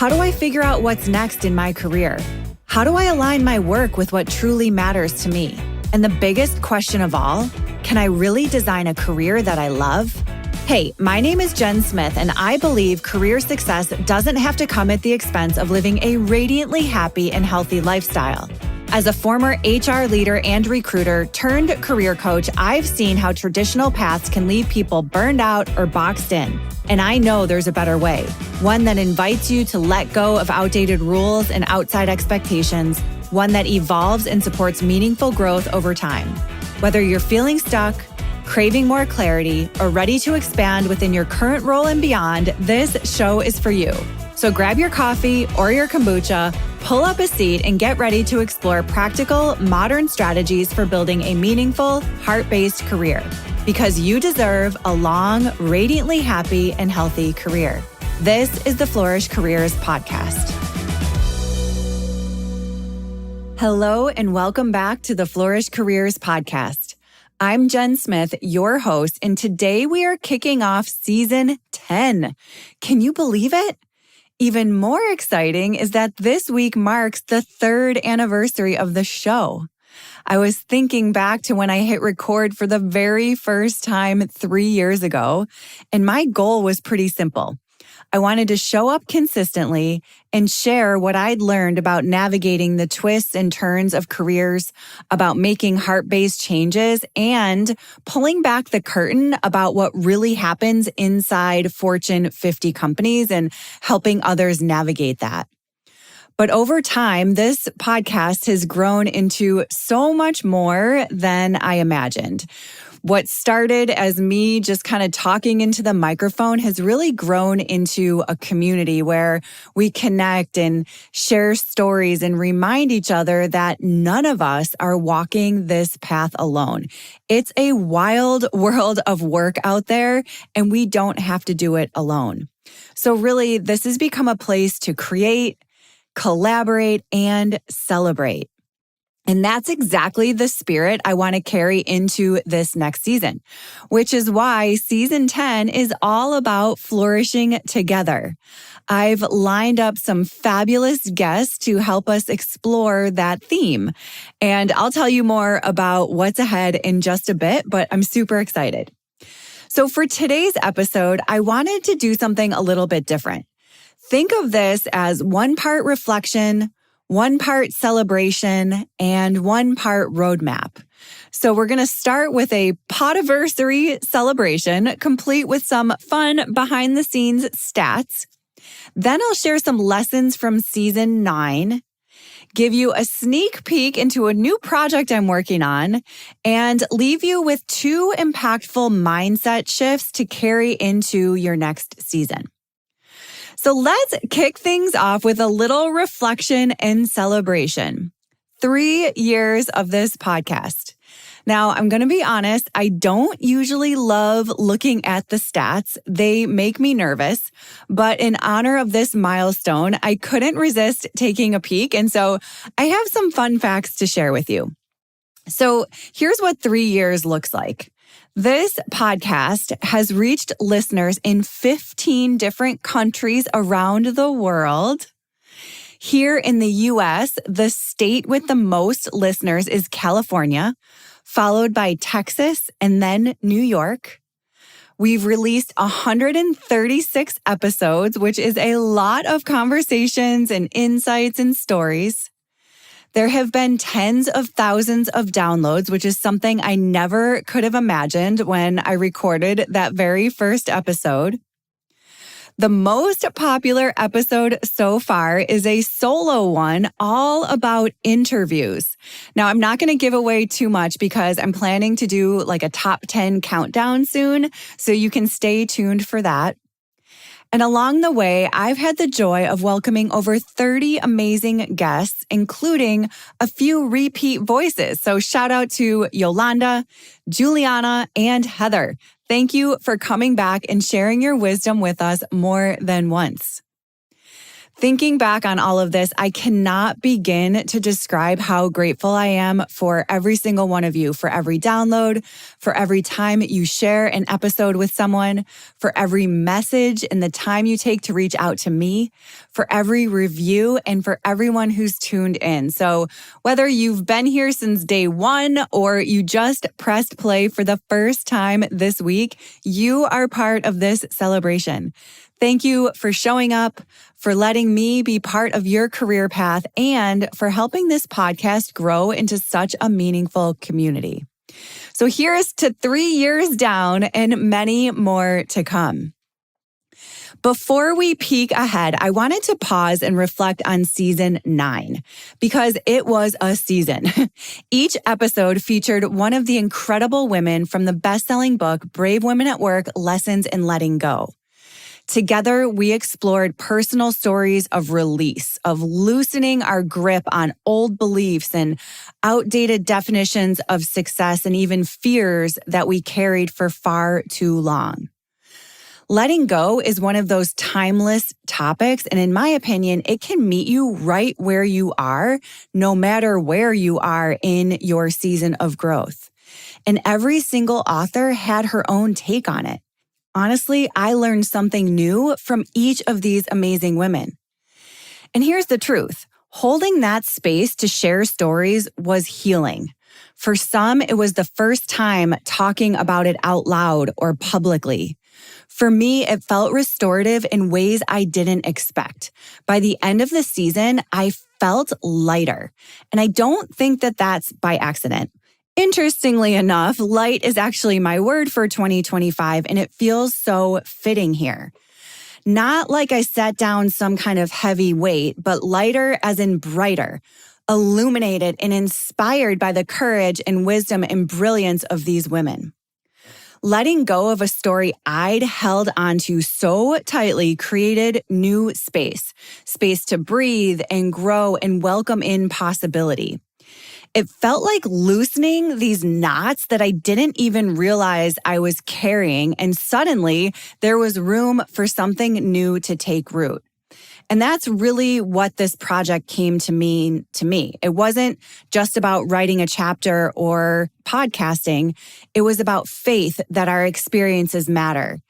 How do I figure out what's next in my career? How do I align my work with what truly matters to me? And the biggest question of all, can I really design a career that I love? Hey, my name is Jen Smith, and I believe career success doesn't have to come at the expense of living a radiantly happy and healthy lifestyle. As a former HR leader and recruiter turned career coach, I've seen how traditional paths can leave people burned out or boxed in. And I know there's a better way, one that invites you to let go of outdated rules and outside expectations, one that evolves and supports meaningful growth over time. Whether you're feeling stuck, craving more clarity, or ready to expand within your current role and beyond, this show is for you. So grab your coffee or your kombucha, pull up a seat, and get ready to explore practical, modern strategies for building a meaningful, heart-based career. Because you deserve a long, radiantly happy, and healthy career. This is the Flourish Careers Podcast. Hello, and welcome back to the Flourish Careers Podcast. I'm Jen Smith, your host, and today we are kicking off Season 10. Can you believe it? Even more exciting is that this week marks the 3rd anniversary of the show. I was thinking back to when I hit record for the very first time 3 years ago, and my goal was pretty simple. I wanted to show up consistently and share what I'd learned about navigating the twists and turns of careers, about making heart-based changes, and pulling back the curtain about what really happens inside Fortune 50 companies and helping others navigate that. But over time, this podcast has grown into so much more than I imagined. What started as me just kind of talking into the microphone has really grown into a community where we connect and share stories and remind each other that none of us are walking this path alone. It's a wild world of work out there, and we don't have to do it alone. So really, this has become a place to create, collaborate, and celebrate. And that's exactly the spirit I want to carry into this next season, which is why Season 10 is all about flourishing together. I've lined up some fabulous guests to help us explore that theme. And I'll tell you more about what's ahead in just a bit, but I'm super excited. So for today's episode, I wanted to do something a little bit different. Think of this as 1 part reflection, 1 part celebration, and 1 part roadmap. So we're going to start with a podiversary celebration, complete with some fun behind-the-scenes stats. Then I'll share some lessons from Season 9, give you a sneak peek into a new project I'm working on, and leave you with 2 impactful mindset shifts to carry into your next season. So let's kick things off with a little reflection and celebration. 3 years of this podcast. Now, I'm going to be honest, I don't usually love looking at the stats. They make me nervous. But in honor of this milestone, I couldn't resist taking a peek. And so I have some fun facts to share with you. So here's what 3 years looks like. This podcast has reached listeners in 15 different countries around the world. Here in the US, the state with the most listeners is California, followed by Texas and then New York. We've released 136 episodes, which is a lot of conversations and insights and stories. There have been tens of thousands of downloads, which is something I never could have imagined when I recorded that very first episode. The most popular episode so far is a solo one all about interviews. Now, I'm not going to give away too much because I'm planning to do like a top 10 countdown soon, so you can stay tuned for that. And along the way, I've had the joy of welcoming over 30 amazing guests, including a few repeat voices. So shout out to Yolanda, Juliana, and Heather. Thank you for coming back and sharing your wisdom with us more than once. Thinking back on all of this, I cannot begin to describe how grateful I am for every single one of you, for every download, for every time you share an episode with someone, for every message and the time you take to reach out to me, for every review, and for everyone who's tuned in. So whether you've been here since day one or you just pressed play for the first time this week, you are part of this celebration. Thank you for showing up, for letting me be part of your career path, and for helping this podcast grow into such a meaningful community. So here's to 3 years down and many more to come. Before we peek ahead, I wanted to pause and reflect on season 9 because it was a season. Each episode featured one of the incredible women from the best-selling book, Brave Women at Work, Lessons in Letting Go. Together, we explored personal stories of release, of loosening our grip on old beliefs and outdated definitions of success and even fears that we carried for far too long. Letting go is one of those timeless topics, and in my opinion, it can meet you right where you are, no matter where you are in your season of growth. And every single author had her own take on it. Honestly, I learned something new from each of these amazing women. And here's the truth. Holding that space to share stories was healing. For some, it was the first time talking about it out loud or publicly. For me, it felt restorative in ways I didn't expect. By the end of the season, I felt lighter. And I don't think that that's by accident. Interestingly enough, light is actually my word for 2025, and it feels so fitting here. Not like I set down some kind of heavy weight, but lighter as in brighter, illuminated and inspired by the courage and wisdom and brilliance of these women. Letting go of a story I'd held onto so tightly created new space to breathe and grow and welcome in possibility. It felt like loosening these knots that I didn't even realize I was carrying, and suddenly there was room for something new to take root. And that's really what this project came to mean to me. It wasn't just about writing a chapter or podcasting. It was about faith that our experiences matter.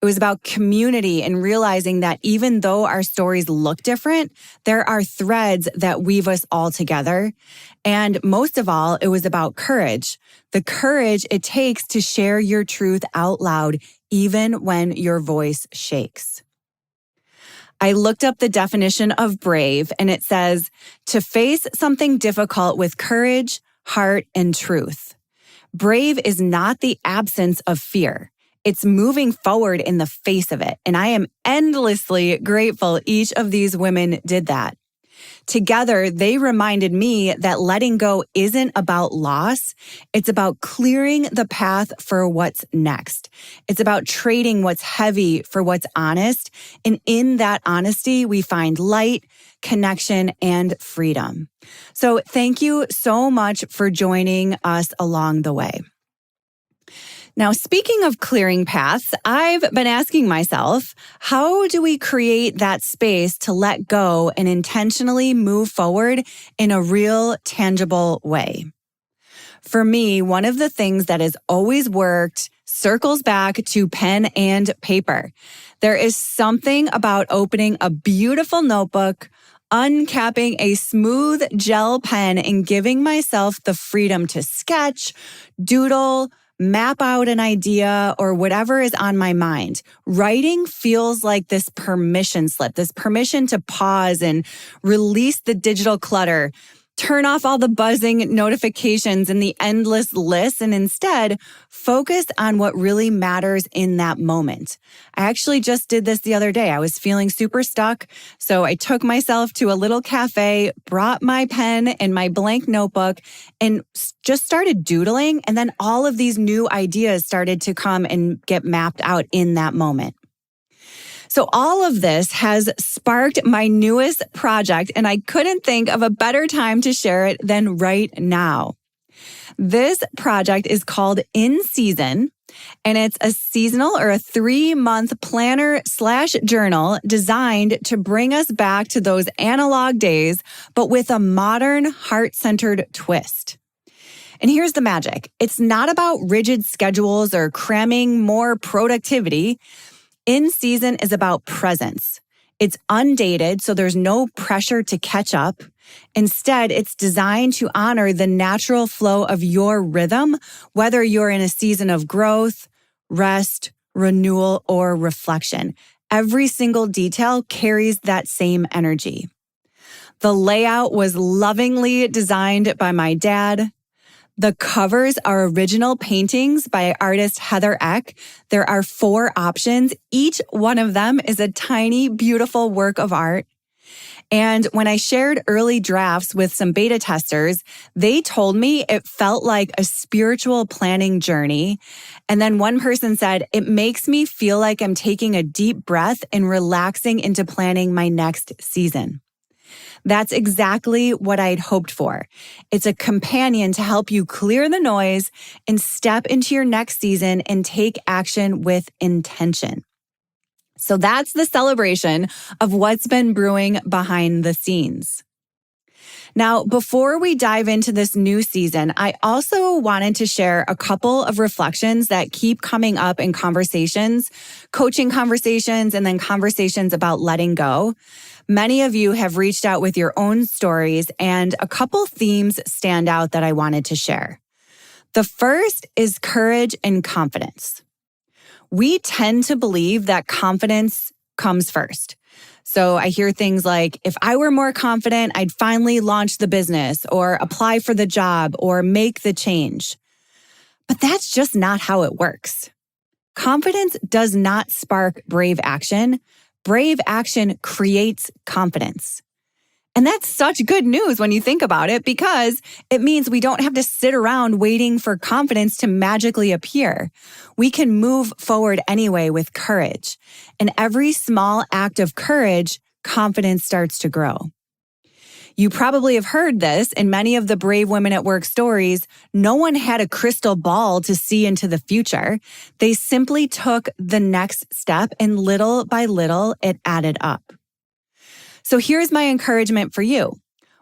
It was about community and realizing that even though our stories look different, there are threads that weave us all together. And most of all, it was about courage. The courage it takes to share your truth out loud, even when your voice shakes. I looked up the definition of brave, and it says, to face something difficult with courage, heart, and truth. Brave is not the absence of fear. It's moving forward in the face of it. And I am endlessly grateful each of these women did that. Together, they reminded me that letting go isn't about loss. It's about clearing the path for what's next. It's about trading what's heavy for what's honest. And in that honesty, we find light, connection, and freedom. So thank you so much for joining us along the way. Now, speaking of clearing paths, I've been asking myself, how do we create that space to let go and intentionally move forward in a real, tangible way? For me, one of the things that has always worked circles back to pen and paper. There is something about opening a beautiful notebook, uncapping a smooth gel pen, and giving myself the freedom to sketch, doodle, map out an idea, or whatever is on my mind. Writing feels like this permission slip, this permission to pause and release the digital clutter, turn off all the buzzing notifications and the endless lists, and instead focus on what really matters in that moment. I actually just did this the other day. I was feeling super stuck, so I took myself to a little cafe, brought my pen and my blank notebook, and just started doodling, and then all of these new ideas started to come and get mapped out in that moment. So all of this has sparked my newest project, and I couldn't think of a better time to share it than right now. This project is called In Season, and it's a seasonal or a 3-month planner/journal designed to bring us back to those analog days, but with a modern, heart-centered twist. And here's the magic. It's not about rigid schedules or cramming more productivity. In Season is about presence. It's undated, so there's no pressure to catch up. Instead, it's designed to honor the natural flow of your rhythm, whether you're in a season of growth, rest, renewal, or reflection. Every single detail carries that same energy. The layout was lovingly designed by my dad. The covers are original paintings by artist Heather Eck. There are 4 options. Each one of them is a tiny, beautiful work of art. And when I shared early drafts with some beta testers, they told me it felt like a spiritual planning journey. And then one person said, it makes me feel like I'm taking a deep breath and relaxing into planning my next season. That's exactly what I'd hoped for. It's a companion to help you clear the noise and step into your next season and take action with intention. So that's the celebration of what's been brewing behind the scenes. Now, before we dive into this new season, I also wanted to share a couple of reflections that keep coming up in conversations, coaching conversations, and then conversations about letting go. Many of you have reached out with your own stories, and a couple themes stand out that I wanted to share. The first is courage and confidence. We tend to believe that confidence comes first. So I hear things like, if I were more confident, I'd finally launch the business or apply for the job or make the change. But that's just not how it works. Confidence does not spark brave action. Brave action creates confidence. And that's such good news when you think about it, because it means we don't have to sit around waiting for confidence to magically appear. We can move forward anyway with courage. And every small act of courage, confidence starts to grow. You probably have heard this in many of the Brave Women at Work stories. No one had a crystal ball to see into the future. They simply took the next step, and little by little, it added up. So here's my encouragement for you.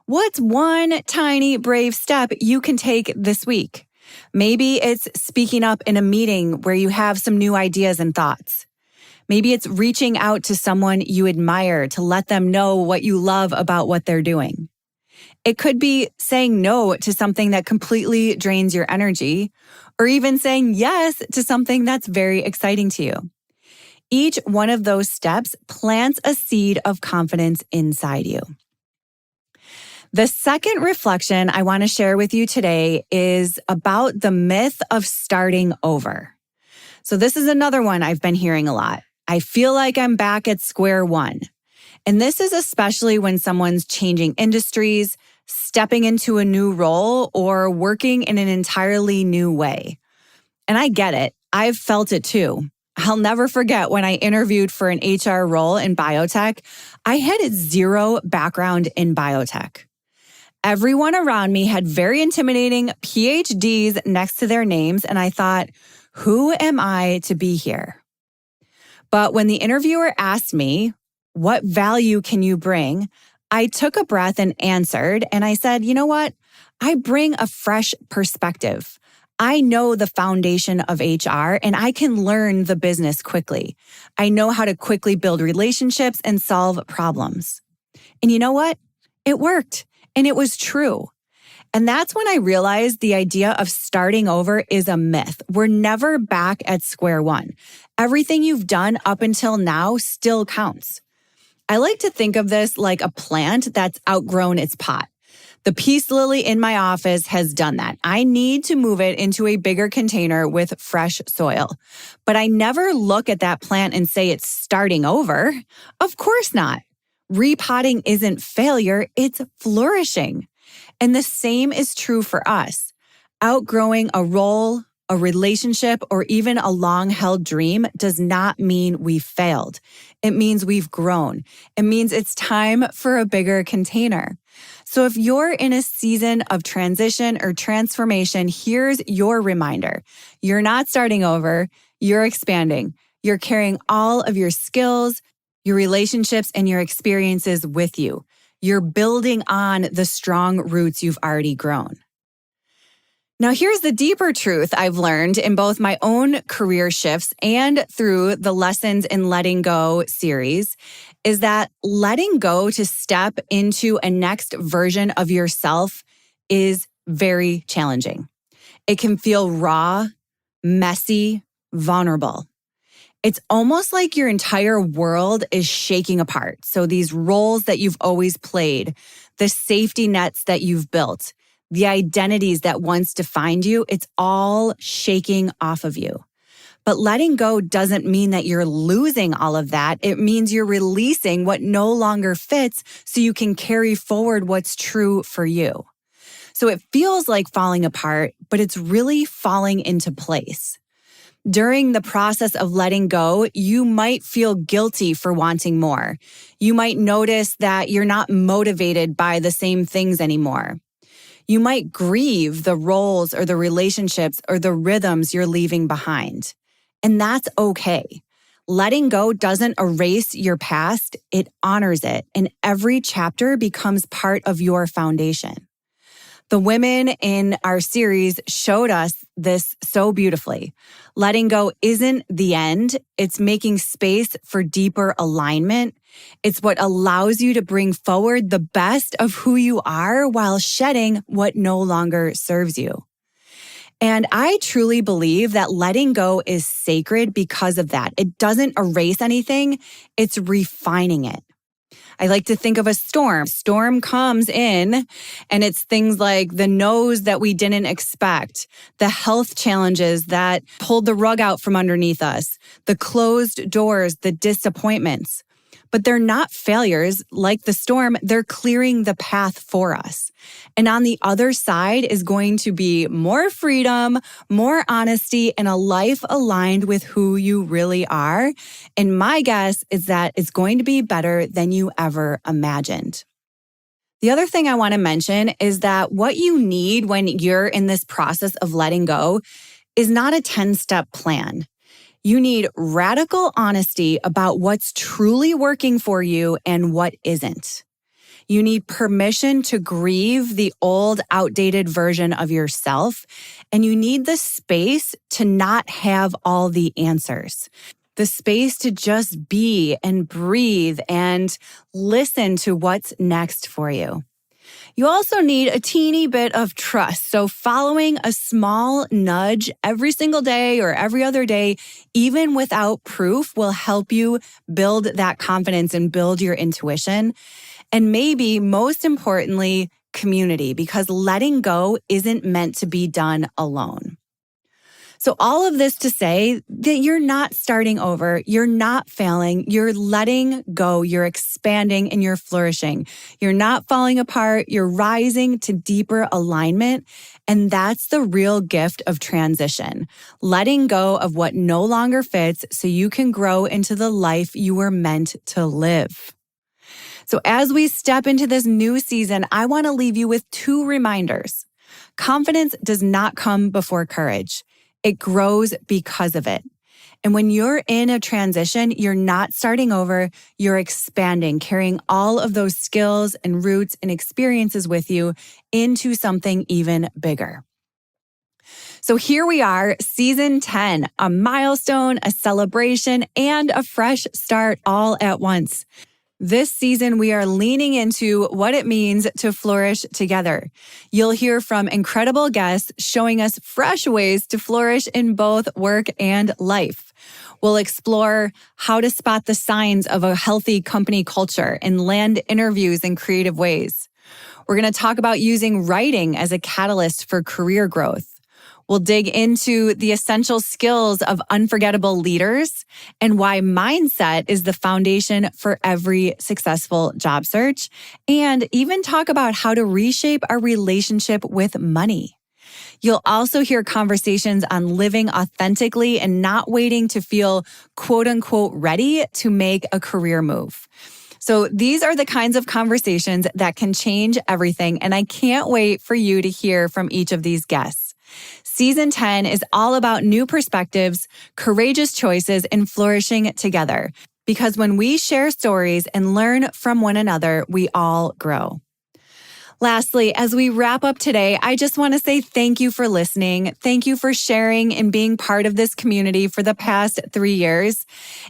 What's one tiny brave step you can take this week? Maybe it's speaking up in a meeting where you have some new ideas and thoughts. Maybe it's reaching out to someone you admire to let them know what you love about what they're doing. It could be saying no to something that completely drains your energy, or even saying yes to something that's very exciting to you. Each one of those steps plants a seed of confidence inside you. The second reflection I want to share with you today is about the myth of starting over. So this is another one I've been hearing a lot. I feel like I'm back at square one. And this is especially when someone's changing industries, stepping into a new role, or working in an entirely new way. And I get it. I've felt it too. I'll never forget when I interviewed for an HR role in biotech. I had 0 background in biotech. Everyone around me had very intimidating PhDs next to their names, and I thought, who am I to be here? But when the interviewer asked me, what value can you bring? I took a breath and answered, and I said, you know what? I bring a fresh perspective. I know the foundation of HR, and I can learn the business quickly. I know how to quickly build relationships and solve problems. And you know what? It worked, and it was true. And that's when I realized the idea of starting over is a myth. We're never back at square one. Everything you've done up until now still counts. I like to think of this like a plant that's outgrown its pot. The peace lily in my office has done that. I need to move it into a bigger container with fresh soil. But I never look at that plant and say it's starting over. Of course not. Repotting isn't failure, it's flourishing. And the same is true for us. Outgrowing a role, a relationship, or even a long-held dream does not mean we failed. It means we've grown. It means it's time for a bigger container. So if you're in a season of transition or transformation, here's your reminder. You're not starting over, you're expanding. You're carrying all of your skills, your relationships, and your experiences with you. You're building on the strong roots you've already grown. Now, here's the deeper truth I've learned in both my own career shifts and through the Lessons in Letting Go series, is that letting go to step into a next version of yourself is very challenging. It can feel raw, messy, vulnerable. It's almost like your entire world is shaking apart. So these roles that you've always played, the safety nets that you've built, the identities that once defined you, it's all shaking off of you. But letting go doesn't mean that you're losing all of that. It means you're releasing what no longer fits so you can carry forward what's true for you. So it feels like falling apart, but it's really falling into place. During the process of letting go, you might feel guilty for wanting more. You might notice that you're not motivated by the same things anymore. You might grieve the roles or the relationships or the rhythms you're leaving behind. And that's okay. Letting go doesn't erase your past, it honors it. And every chapter becomes part of your foundation. The women in our series showed us this so beautifully. Letting go isn't the end. It's making space for deeper alignment. It's what allows you to bring forward the best of who you are while shedding what no longer serves you. And I truly believe that letting go is sacred because of that. It doesn't erase anything. It's refining it. I like to think of a storm. Storm comes in and it's things like the no's that we didn't expect, the health challenges that pulled the rug out from underneath us, the closed doors, the disappointments. But they're not failures like the storm. They're clearing the path for us. And on the other side is going to be more freedom, more honesty, and a life aligned with who you really are. And my guess is that it's going to be better than you ever imagined. The other thing I want to mention is that what you need when you're in this process of letting go is not a 10-step plan. You need radical honesty about what's truly working for you and what isn't. You need permission to grieve the old, outdated version of yourself, and you need the space to not have all the answers. The space to just be and breathe and listen to what's next for you. You also need a teeny bit of trust. So following a small nudge every single day or every other day, even without proof, will help you build that confidence and build your intuition. And maybe most importantly, community, because letting go isn't meant to be done alone. So all of this to say that you're not starting over, you're not failing, you're letting go, you're expanding, and you're flourishing. You're not falling apart, you're rising to deeper alignment. And that's the real gift of transition, letting go of what no longer fits so you can grow into the life you were meant to live. So as we step into this new season, I want to leave you with 2 reminders. Confidence does not come before courage. It grows because of it. And when you're in a transition, you're not starting over, you're expanding, carrying all of those skills and roots and experiences with you into something even bigger. So here we are, season 10, a milestone, a celebration, and a fresh start all at once. This season, we are leaning into what it means to flourish together. You'll hear from incredible guests showing us fresh ways to flourish in both work and life. We'll explore how to spot the signs of a healthy company culture and land interviews in creative ways. We're going to talk about using writing as a catalyst for career growth. We'll dig into the essential skills of unforgettable leaders and why mindset is the foundation for every successful job search, and even talk about how to reshape our relationship with money. You'll also hear conversations on living authentically and not waiting to feel quote unquote ready to make a career move. So these are the kinds of conversations that can change everything, and I can't wait for you to hear from each of these guests. Season 10 is all about new perspectives, courageous choices, and flourishing together. Because when we share stories and learn from one another, we all grow. Lastly, as we wrap up today, I just want to say thank you for listening. Thank you for sharing and being part of this community for the past 3 years.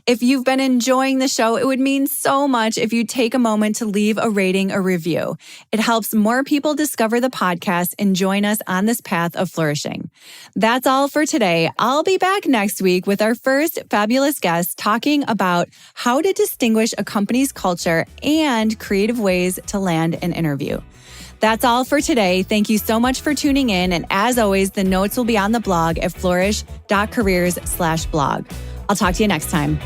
If you've been enjoying the show, it would mean so much if you take a moment to leave a rating or review. It helps more people discover the podcast and join us on this path of flourishing. That's all for today. I'll be back next week with our first fabulous guest talking about how to distinguish a company's culture and creative ways to land an interview. That's all for today. Thank you so much for tuning in. And as always, the notes will be on the blog at flourish.careers/blog. I'll talk to you next time.